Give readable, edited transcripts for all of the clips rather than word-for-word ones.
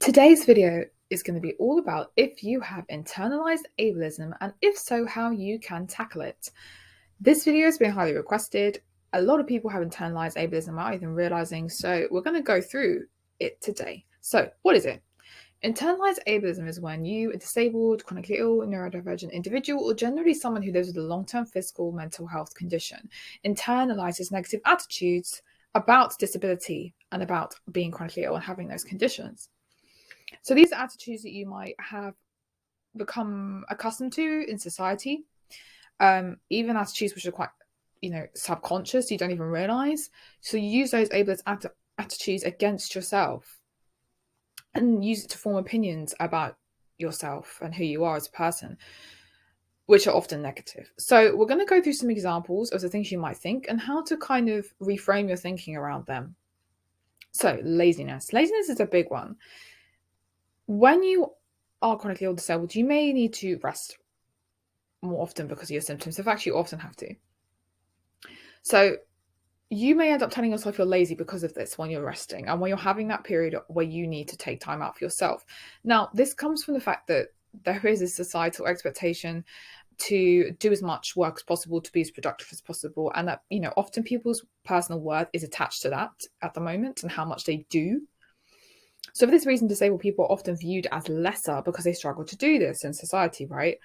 Today's video is going to be all about if you have internalized ableism and if so, how you can tackle it. This video has been highly requested. A lot of people have internalized ableism without even realizing, so we're going to go through it today. So, what is it? Internalized ableism is when you, a disabled, chronically ill, neurodivergent individual, or generally someone who lives with a long-term physical mental health condition, internalizes negative attitudes about disability and about being chronically ill and having those conditions. So these are attitudes that you might have become accustomed to in society, even attitudes which are quite, subconscious, you don't even realize. So you use those ableist attitudes against yourself and use it to form opinions about yourself and who you are as a person, which are often negative. So we're going to go through some examples of the things you might think and how to kind of reframe your thinking around them. So laziness. Laziness is a big one. When you are chronically ill or disabled, you may need to rest more often because of your symptoms. In fact, you often have to. So you may end up telling yourself you're lazy because of this when you're resting and when you're having that period where you need to take time out for yourself. Now, this comes from the fact that there is a societal expectation to do as much work as possible, to be as productive as possible, and that, often people's personal worth is attached to that at the moment and how much they do. So for this reason, disabled people are often viewed as lesser because they struggle to do this in society, right?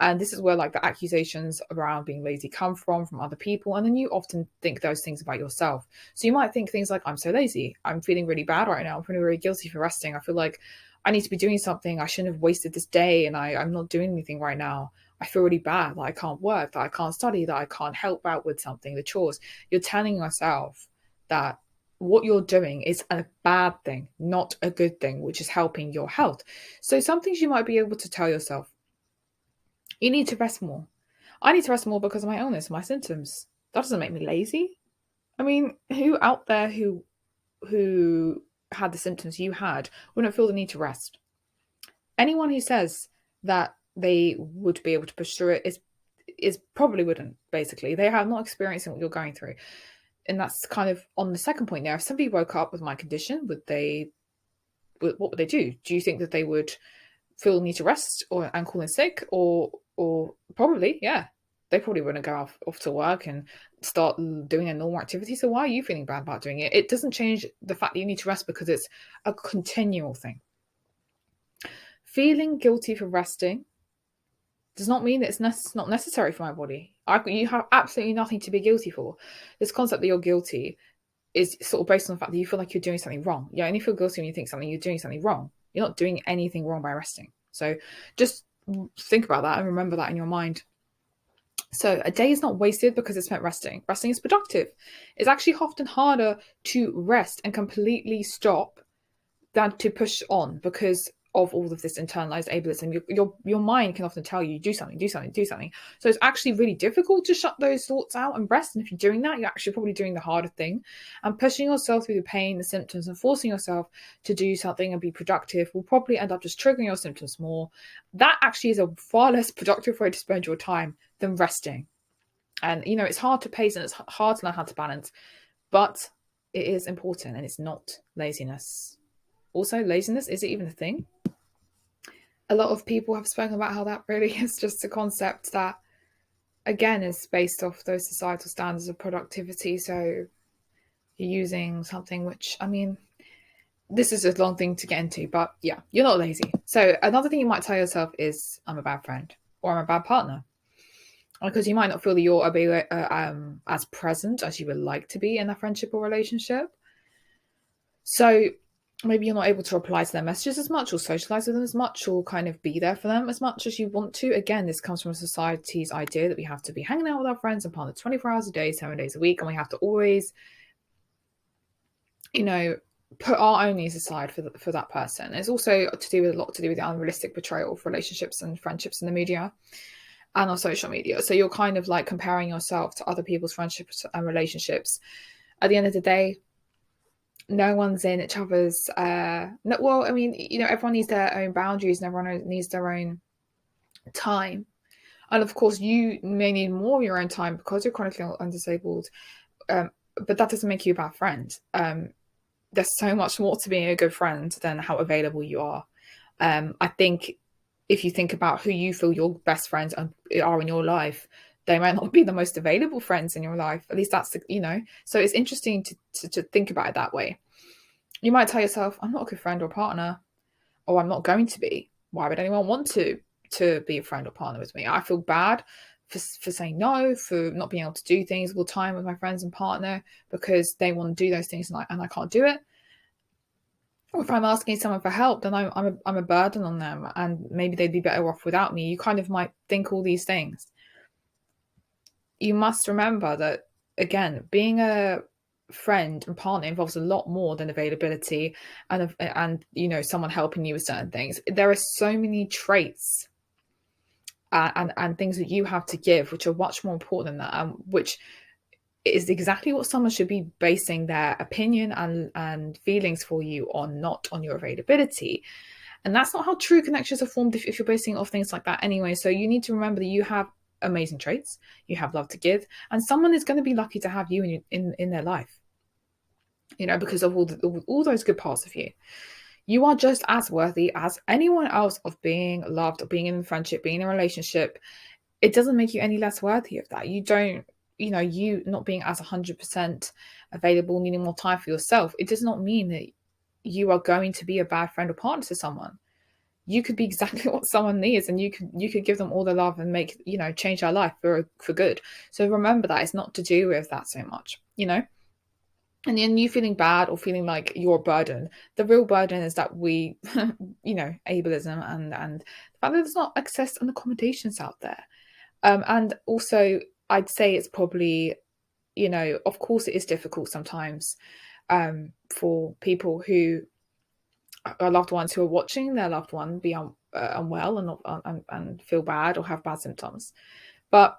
And this is where the accusations around being lazy come from other people. And then you often think those things about yourself. So you might think things like, I'm so lazy. I'm feeling really bad right now. I'm feeling really guilty for resting. I feel like I need to be doing something. I shouldn't have wasted this day. And I'm not doing anything right now. I feel really bad that I can't work, that I can't study, that I can't help out with something, the chores. You're telling yourself that what you're doing is a bad thing, not a good thing, which is helping your health. So some things you might be able to tell yourself: you need to rest more. I need to rest more because of my illness, my symptoms. That doesn't make me lazy. I mean, who out there who had the symptoms you had wouldn't feel the need to rest? Anyone who says that they would be able to push through it is probably wouldn't. Basically, they are not experiencing what you're going through. And that's kind of on the second point there. If somebody woke up with my condition, what would they do? Do you think that they would feel the need to rest and call in sick? Or probably, yeah. They probably wouldn't go off to work and start doing a normal activity. So why are you feeling bad about doing it? It doesn't change the fact that you need to rest because it's a continual thing. Feeling guilty for resting does not mean that it's not necessary for my body. You have absolutely nothing to be guilty for. This concept that you're guilty is sort of based on the fact that you feel like you're doing something wrong. You only feel guilty when you think you're doing something wrong. You're not doing anything wrong by resting. So just think about that and remember that in your mind. So a day is not wasted because it's spent resting. Resting is productive. It's actually often harder to rest and completely stop than to push on because of all of this internalized ableism. Your mind can often tell you do something. So it's actually really difficult to shut those thoughts out and rest. And if you're doing that, you're actually probably doing the harder thing. And pushing yourself through the pain, the symptoms, and forcing yourself to do something and be productive will probably end up just triggering your symptoms more. That actually is a far less productive way to spend your time than resting. And it's hard to pace and it's hard to learn how to balance, but it is important and it's not laziness. Also, laziness, is it even a thing? A lot of people have spoken about how that really is just a concept that, again, is based off those societal standards of productivity. So you're using something which, this is a long thing to get into, but yeah, you're not lazy. So another thing you might tell yourself is, I'm a bad friend or I'm a bad partner. Because you might not feel that you're as present as you would like to be in a friendship or relationship. So maybe you're not able to reply to their messages as much or socialize with them as much or kind of be there for them as much as you want to. Again, this comes from society's idea that we have to be hanging out with our friends and partner 24 hours a day, 7 days a week, and we have to always, put our own needs aside for that person. It's also a lot to do with the unrealistic portrayal of relationships and friendships in the media and on social media. So you're kind of like comparing yourself to other people's friendships and relationships. At the end of the day, no one's in each other's everyone needs their own boundaries and everyone needs their own time. And of course you may need more of your own time because you're chronically ill and disabled, but that doesn't make you a bad friend. there's so much more to being a good friend than how available you are. I think if you think about who you feel your best friends are in your life, they might not be the most available friends in your life. At least that's, so it's interesting to think about it that way. You might tell yourself, I'm not a good friend or partner, or I'm not going to be. Why would anyone want to be a friend or partner with me? I feel bad for saying no, for not being able to do things all the time with my friends and partner because they want to do those things and I can't do it. Or if I'm asking someone for help, then I'm a burden on them, and maybe they'd be better off without me. You kind of might think all these things. You must remember that, again, being a friend and partner involves a lot more than availability and someone helping you with certain things. There are so many traits and things that you have to give which are much more important than that, which is exactly what someone should be basing their opinion and feelings for you on, not on your availability. And that's not how true connections are formed if you're basing it off things like that anyway. So you need to remember that you have amazing traits, you have love to give, and someone is going to be lucky to have you in their life, because of all those good parts of you. You are just as worthy as anyone else of being loved, or being in a friendship, being in a relationship. It doesn't make you any less worthy of that. You don't, you not being as 100% available, needing more time for yourself, it does not mean that you are going to be a bad friend or partner to someone. You could be exactly what someone needs, and you could give them all the love and make, change their life for good. So remember that it's not to do with that so much, And then you feeling bad or feeling like you're a burden. The real burden is that we, ableism and the fact that there's not access and accommodations out there. And also, I'd say it's probably, of course it is difficult sometimes for people who are loved ones who are watching their loved one be unwell and feel bad or have bad symptoms. But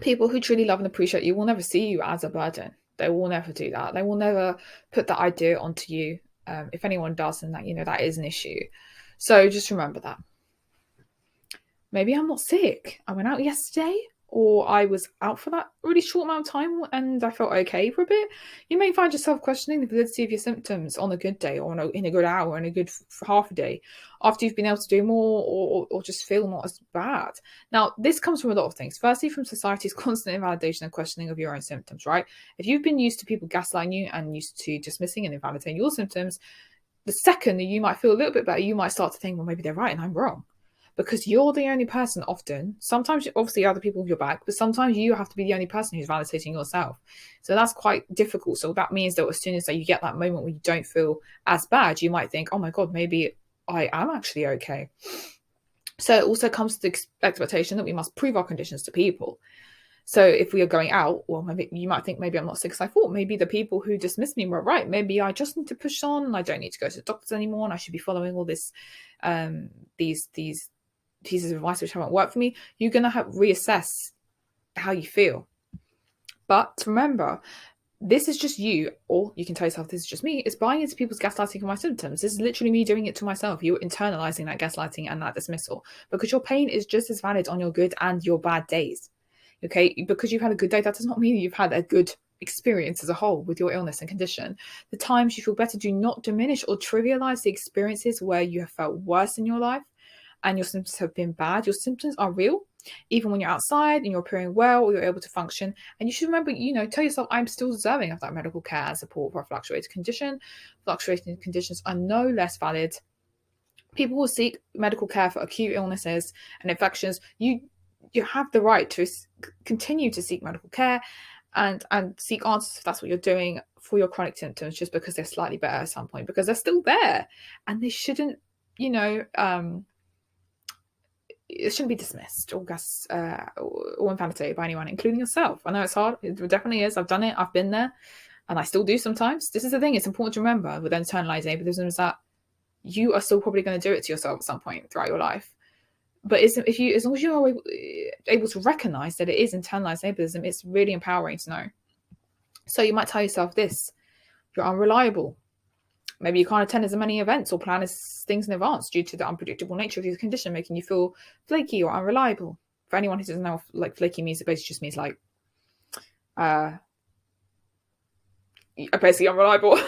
people who truly love and appreciate you will never see you as a burden. They will never do that. They will never put that idea onto you. If anyone does, then that is an issue. So just remember that. Maybe I'm not sick. I went out yesterday, or I was out for that really short amount of time and I felt okay for a bit. You may find yourself questioning the validity of your symptoms on a good day, or in a good hour, in a good half a day, after you've been able to do more, or just feel not as bad. Now, this comes from a lot of things. Firstly, from society's constant invalidation and questioning of your own symptoms, right? If you've been used to people gaslighting you and used to dismissing and invalidating your symptoms, the second that you might feel a little bit better, you might start to think, well, maybe they're right and I'm wrong. Because you're the only person often, sometimes obviously other people have your back, but sometimes you have to be the only person who's validating yourself. So that's quite difficult. So that means that as soon as you get that moment where you don't feel as bad, you might think, oh my God, maybe I am actually okay. So it also comes to the expectation that we must prove our conditions to people. So if we are going out, well, maybe you might think, maybe I'm not sick as I thought. Maybe the people who dismissed me were right. Maybe I just need to push on and I don't need to go to the doctors anymore, and I should be following all this, these pieces of advice which haven't worked for me. You're going to have reassess how you feel. But remember, this is just you, or you can tell yourself this is just me. It's buying into people's gaslighting of my symptoms. This is literally me doing it to myself. You're internalizing that gaslighting and that dismissal, because your pain is just as valid on your good and your bad days. Okay, because you've had a good day, that does not mean you've had a good experience as a whole with your illness and condition. The times you feel better do not diminish or trivialize the experiences where you have felt worse in your life and your symptoms have been bad. Your symptoms are real, even when you're outside and you're appearing well or you're able to function. And you should remember, tell yourself, I'm still deserving of that medical care and support for a fluctuating condition. Fluctuating conditions are no less valid. People will seek medical care for acute illnesses and infections. You have the right to continue to seek medical care and seek answers if that's what you're doing for your chronic symptoms, just because they're slightly better at some point, because they're still there and they shouldn't, it shouldn't be dismissed or invalidated by anyone, including yourself. I know it's hard. It definitely is. I've done it. I've been there, and I still do sometimes. This is the thing. It's important to remember with internalized ableism is that you are still probably going to do it to yourself at some point throughout your life. But as long as you are able to recognize that it is internalized ableism, it's really empowering to know. So you might tell yourself this: you're unreliable. Maybe you can't attend as many events or plan as things in advance due to the unpredictable nature of your condition, making you feel flaky or unreliable. For anyone who doesn't know what flaky means, it basically just means basically unreliable.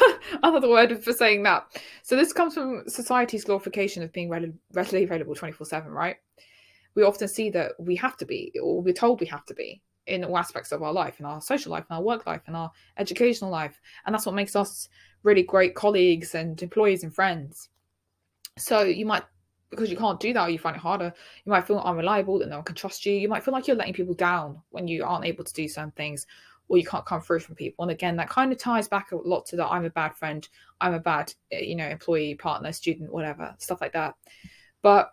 Another word for saying that. So this comes from society's glorification of being readily available 24/7, right? We often see that we have to be, or we're told we have to be, in all aspects of our life, in our social life, in our work life, in our educational life. And that's what makes us really great colleagues and employees and friends. So you might, because you can't do that, or you find it harder, you might feel unreliable, that no one can trust you. You might feel like you're letting people down when you aren't able to do certain things, or you can't come through from people. And again, that kind of ties back a lot to the I'm a bad friend, I'm a bad, employee, partner, student, whatever, stuff like that. But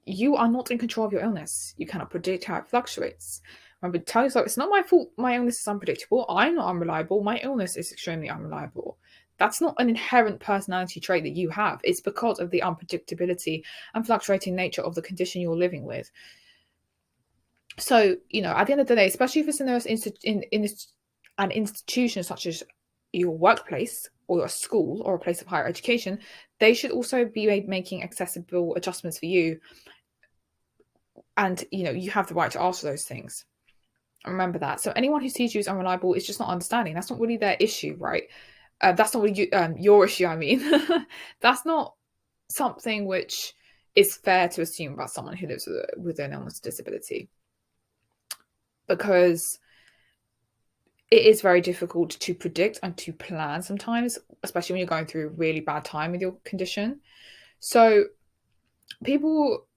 you are not in control of your illness. You cannot predict how it fluctuates. Remember, tell yourself, it's not my fault my illness is unpredictable. I'm not unreliable. My illness is extremely unreliable. That's not an inherent personality trait that you have. It's because of the unpredictability and fluctuating nature of the condition you're living with. So, at the end of the day, especially if it's in an institution such as your workplace or a school or a place of higher education, they should also be making accessible adjustments for you. And, you have the right to ask for those things. Remember that. So anyone who sees you as unreliable is just not understanding. That's not really their issue, right? That's not really your issue, I mean. That's not something which is fair to assume about someone who lives with an illness or disability. Because it is very difficult to predict and to plan sometimes, especially when you're going through a really bad time with your condition. So people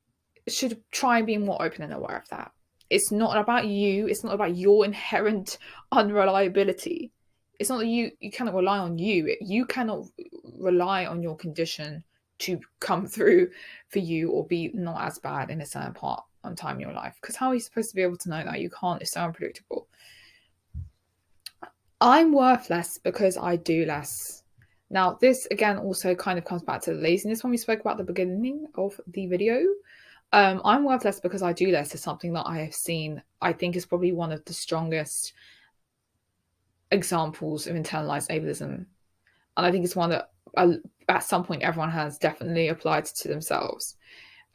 should try and be more open and aware of that. It's not about you. It's not about your inherent unreliability. It's not that you cannot rely on you. You cannot rely on your condition to come through for you or be not as bad in a certain part on time in your life. Because how are you supposed to be able to know that? You can't. It's so unpredictable. I'm worth less because I do less. Now, this again also kind of comes back to the laziness when we spoke about at the beginning of the video. I'm worth less because I do less is something that I have seen, I think is probably one of the strongest examples of internalized ableism. And I think it's one that at some point everyone has definitely applied to themselves,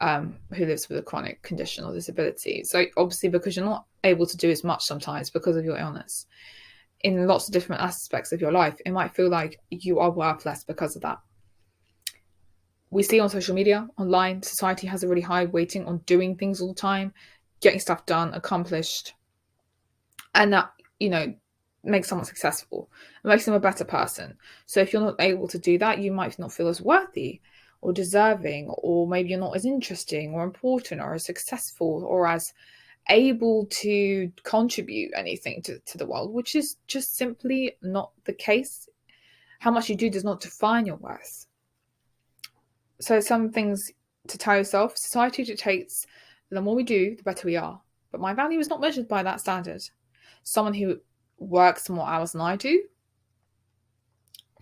who lives with a chronic condition or disability. So obviously, because you're not able to do as much sometimes because of your illness, in lots of different aspects of your life, it might feel like you are worth less because of that. We see on social media, online, society has a really high weighting on doing things all the time, getting stuff done, accomplished. And that, makes someone successful. It makes them a better person. So if you're not able to do that, you might not feel as worthy or deserving, or maybe you're not as interesting or important or as successful or as able to contribute anything to the world, which is just simply not the case. How much you do does not define your worth. So some things to tell yourself: society dictates the more we do, the better we are. But my value is not measured by that standard. Someone who works more hours than I do,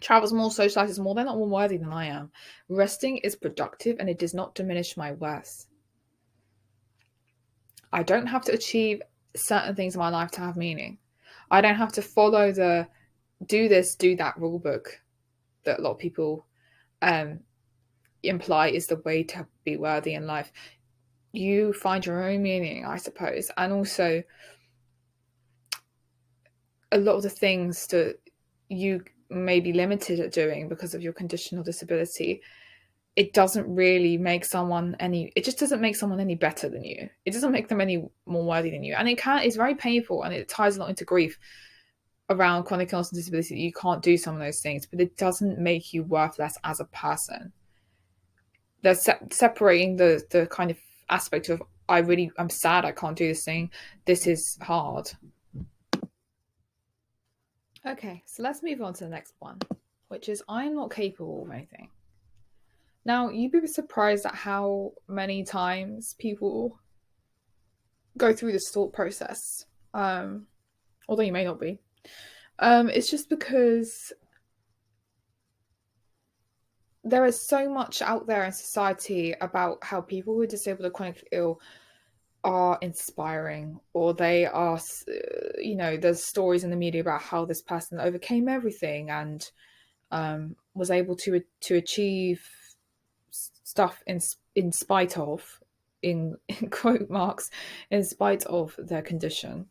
travels more, socializes more, they're not more worthy than I am. Resting is productive and it does not diminish my worth. I don't have to achieve certain things in my life to have meaning. I don't have to follow the do this, do that rule book that a lot of people imply is the way to be worthy in life. You find your own meaning, I suppose. And also, a lot of the things that you may be limited at doing because of your condition or disability, it doesn't really make someone it doesn't make someone any better than you. It doesn't make them any more worthy than you. And it's very painful, and it ties a lot into grief around chronic illness and disability that you can't do some of those things, but it doesn't make you worth less as a person. They're separating the kind of aspect of, I'm sad I can't do this thing. This is hard. Okay, so let's move on to the next one, which is I'm not capable of anything. Now, you'd be surprised at how many times people go through this thought process, although you may not be. It's just because there is so much out there in society about how people who are disabled or chronically ill are inspiring, or they are, there's stories in the media about how this person overcame everything and was able to achieve stuff in spite of, in quote marks, in spite of their condition.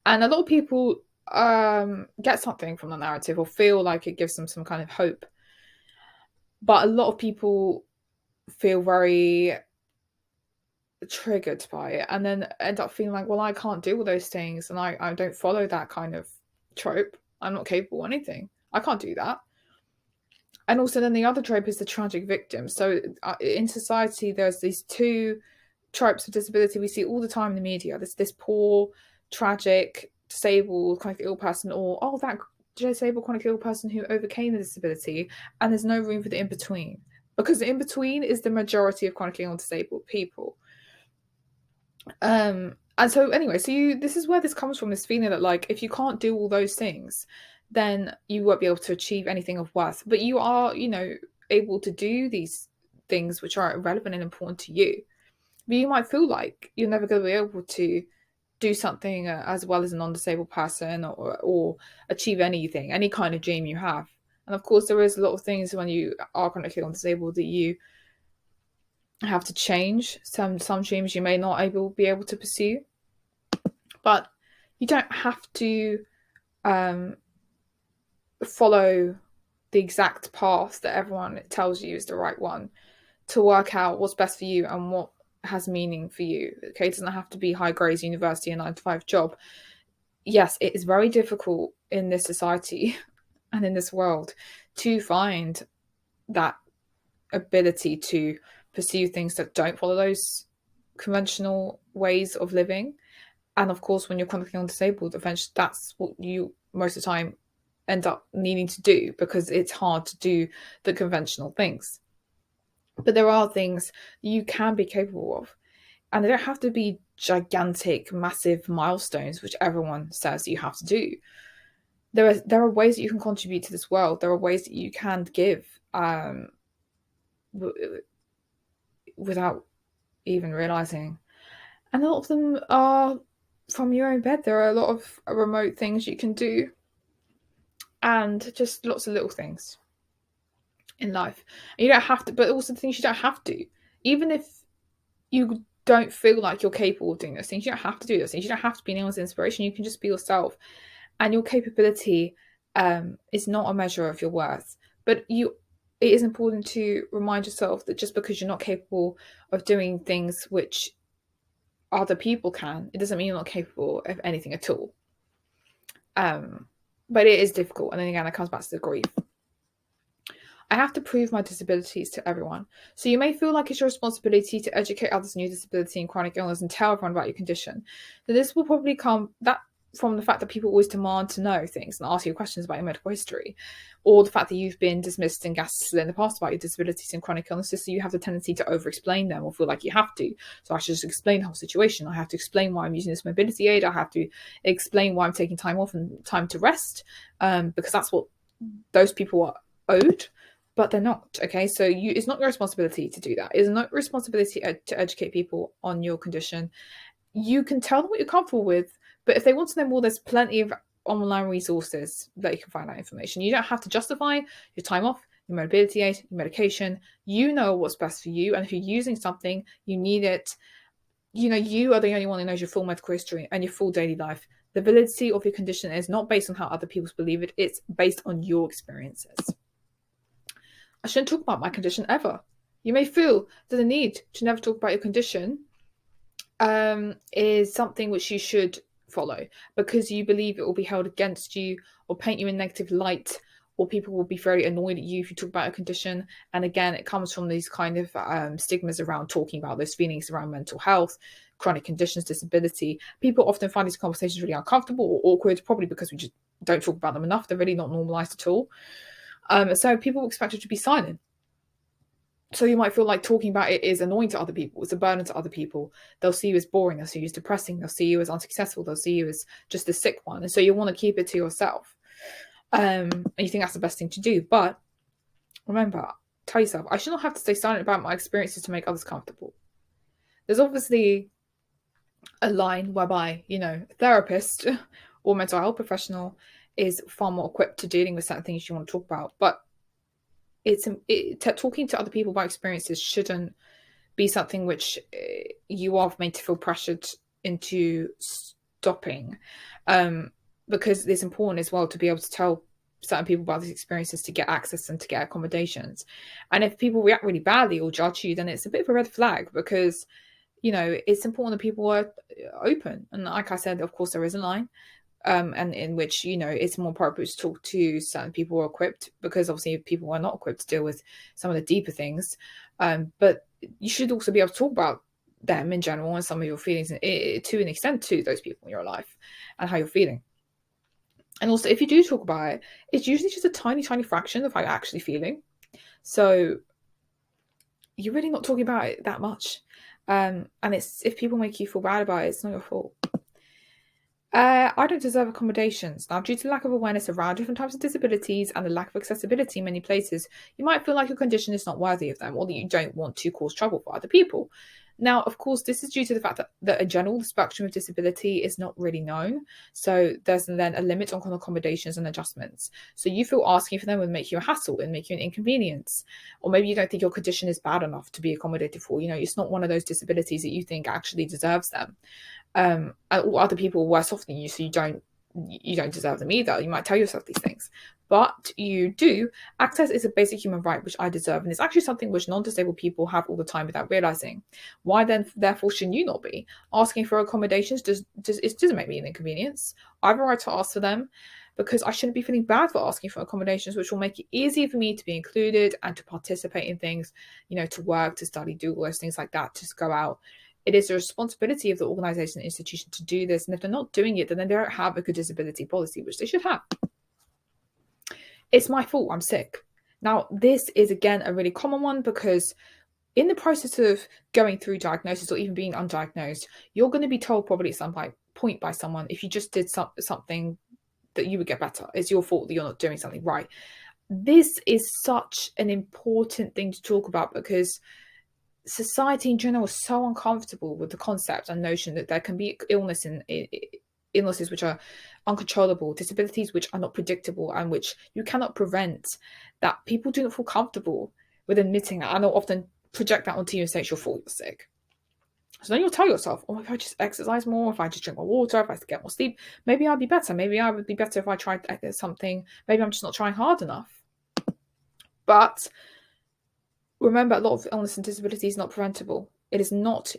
And a lot of people get something from the narrative or feel like it gives them some kind of hope. But a lot of people feel very triggered by it and then end up feeling like, well, I can't do all those things and I don't follow that kind of trope. I'm not capable of anything. I can't do that. And also then the other trope is the tragic victim. So in society, there's these two tropes of disability we see all the time in the media. There's this poor, tragic, disabled, chronically ill person, or, oh, that disabled, chronically ill person who overcame the disability, and there's no room for the in-between. Because the in-between is the majority of chronically ill and disabled people. And so anyway, so this is where this comes from, this feeling that, like, if you can't do all those things, then you won't be able to achieve anything of worth. But you are, able to do these things which are relevant and important to you. But you might feel like you're never going to be able to do something as well as a non-disabled person or achieve anything, any kind of dream you have. And of course, there is a lot of things when you are chronically disabled that you have to change. Some dreams you may not be able to pursue, but you don't have to follow the exact path that everyone tells you is the right one to work out what's best for you and what has meaning for you. Okay, it doesn't have to be high grades university and 9-to-5 job. Yes, it is very difficult in this society and in this world to find that ability to pursue things that don't follow those conventional ways of living. And of course, when you're chronically disabled, eventually that's what you most of the time end up needing to do, because it's hard to do the conventional things. But there are things you can be capable of, and they don't have to be gigantic, massive milestones, which everyone says you have to do. There are ways that you can contribute to this world. There are ways that you can give without even realizing. And a lot of them are from your own bed. There are a lot of remote things you can do, and just lots of little things in life. And you don't have to, but also the things you don't have to. Even if you don't feel like you're capable of doing those things, you don't have to do those things. You don't have to be anyone's inspiration. You can just be yourself. And your capability is not a measure of your worth. But it is important to remind yourself that just because you're not capable of doing things which other people can, it doesn't mean you're not capable of anything at all. But it is difficult. And then again, it comes back to the grief. I have to prove my disabilities to everyone. So you may feel like it's your responsibility to educate others on your disability and chronic illness and tell everyone about your condition. But this will probably come from the fact that people always demand to know things and ask you questions about your medical history, or the fact that you've been dismissed and gaslit in the past about your disabilities and chronic illnesses, so you have the tendency to over-explain them or feel like you have to. So I should just explain the whole situation. I have to explain why I'm using this mobility aid. I have to explain why I'm taking time off and time to rest, because that's what those people are owed. But they're not, okay? So it's not your responsibility to do that. It's not your responsibility to educate people on your condition. You can tell them what you're comfortable with, but if they want to know more, there's plenty of online resources that you can find that information. You don't have to justify your time off, your mobility aid, your medication. You know what's best for you, and if you're using something, you need it. You are the only one who knows your full medical history and your full daily life. The validity of your condition is not based on how other people believe it. It's based on your experiences. I shouldn't talk about my condition ever. You may feel that the need to never talk about your condition is something which you should follow because you believe it will be held against you or paint you in negative light, or people will be very annoyed at you if you talk about a condition. And again, it comes from these kind of stigmas around talking about those feelings around mental health, chronic conditions, disability. People often find these conversations really uncomfortable or awkward, probably because we just don't talk about them enough. They're really not normalized at all. So people expect you to be silent. So you might feel like talking about it is annoying to other people. It's a burden to other people. They'll see you as boring. They'll see you as depressing. They'll see you as unsuccessful. They'll see you as just a sick one. And so you want to keep it to yourself. And you think that's the best thing to do. But remember, tell yourself, I should not have to stay silent about my experiences to make others comfortable. There's obviously a line whereby, a therapist or mental health professional is far more equipped to dealing with certain things you want to talk about. But talking to other people about experiences shouldn't be something which you are made to feel pressured into stopping. because it's important as well to be able to tell certain people about these experiences to get access and to get accommodations. And if people react really badly or judge you, then it's a bit of a red flag, because it's important that people are open. And like I said, of course, there is a line, and in which it's more appropriate to talk to certain people who are equipped, because obviously people are not equipped to deal with some of the deeper things. But you should also be able to talk about them in general and some of your feelings to an extent to those people in your life and how you're feeling. And also, if you do talk about it, it's usually just a tiny, tiny fraction of how you're actually feeling. So you're really not talking about it that much. And if people make you feel bad about it, it's not your fault. I don't deserve accommodations. Now, due to lack of awareness around different types of disabilities and the lack of accessibility in many places, you might feel like your condition is not worthy of them, or that you don't want to cause trouble for other people. Now, of course, this is due to the fact that a general spectrum of disability is not really known. So there's then a limit on accommodations and adjustments. So you feel asking for them would make you a hassle and make you an inconvenience. Or maybe you don't think your condition is bad enough to be accommodated for. It's not one of those disabilities that you think actually deserves them. Or other people are worse off than you, so you don't deserve them either. You might tell yourself these things, but you do. Access is a basic human right which I deserve, and it's actually something which non-disabled people have all the time without realizing. Why then, therefore, shouldn't you not be? Asking for accommodations doesn't make me an inconvenience. I have a right to ask for them, because I shouldn't be feeling bad for asking for accommodations, which will make it easier for me to be included and to participate in things, to work, to study, do all those things like that, to go out. It is the responsibility of the organisation and institution to do this. And if they're not doing it, then they don't have a good disability policy, which they should have. It's my fault, I'm sick. Now, this is, again, a really common one, because in the process of going through diagnosis or even being undiagnosed, you're going to be told probably at some point by someone, if you just did something, that you would get better. It's your fault that you're not doing something right. This is such an important thing to talk about, because society in general is so uncomfortable with the concept and notion that there can be illnesses which are uncontrollable, disabilities which are not predictable and which you cannot prevent, that people do not feel comfortable with admitting that, and they'll often project that onto you and say it's your fault you're sick. So then you'll tell yourself, oh, if I just exercise more, if I just drink more water, if I get more sleep, maybe I'll be better. Maybe I would be better if I tried something. Maybe I'm just not trying hard enough. But remember, a lot of illness and disability is not preventable. It is not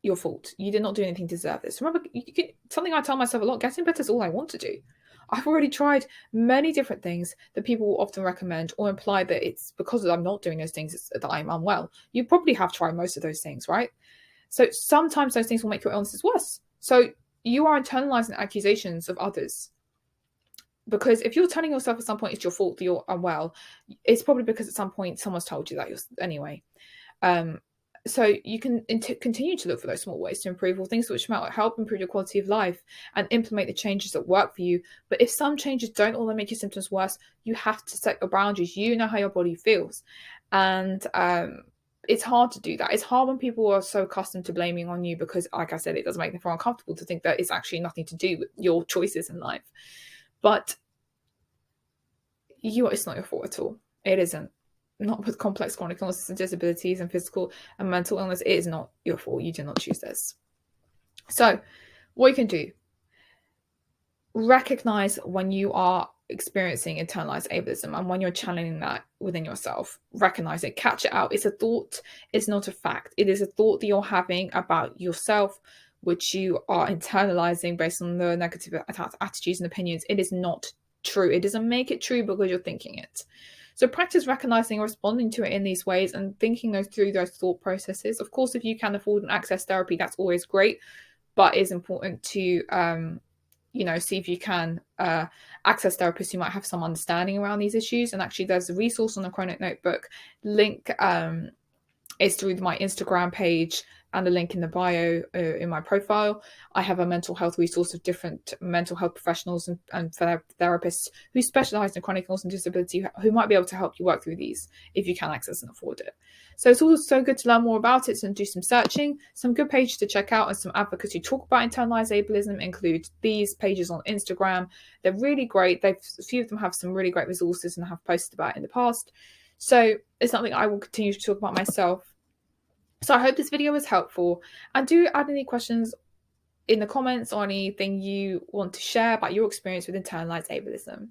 your fault. You did not do anything to deserve this. Remember, something I tell myself a lot, getting better is all I want to do. I've already tried many different things that people will often recommend or imply that it's because I'm not doing those things that I'm unwell. You probably have tried most of those things, right? So sometimes those things will make your illnesses worse. So you are internalizing accusations of others. Because if you're telling yourself at some point it's your fault that you're unwell, it's probably because at some point someone's told you that anyway. So you can continue to look for those small ways to improve, or things which might help improve your quality of life, and implement the changes that work for you. But if some changes don't, or they make your symptoms worse, you have to set your boundaries. You know how your body feels. And it's hard to do that. It's hard when people are so accustomed to blaming on you, because, like I said, it does make them feel uncomfortable to think that it's actually nothing to do with your choices in life. But it's not your fault at all. It isn't. Not with complex chronic illnesses and disabilities and physical and mental illness. It is not your fault. You did not choose this. So what you can do, recognize when you are experiencing internalized ableism and when you're channeling that within yourself. Recognize it, catch it out. It's a thought, it's not a fact. It is a thought that you're having about yourself, which you are internalizing based on the negative attitudes and opinions. It is not true. It doesn't make it true because you're thinking it. So practice recognizing and responding to it in these ways and thinking through those thought processes. Of course, if you can afford and access therapy, that's always great, but it's important to see if you can access therapists who might have some understanding around these issues. And actually, there's a resource on the Chronic Notebook link. Is through my Instagram page and a link in the bio in my profile. I have a mental health resource of different mental health professionals and therapists who specialize in chronic illness and disability, who might be able to help you work through these if you can access and afford it. So it's also good to learn more about it and do some searching. Some good pages to check out and some advocates who talk about internalized ableism include these pages on Instagram. They're really great. A few of them have some really great resources and have posted about it in the past. So it's something I will continue to talk about myself. So I hope this video was helpful, and do add any questions in the comments or anything you want to share about your experience with internalized ableism.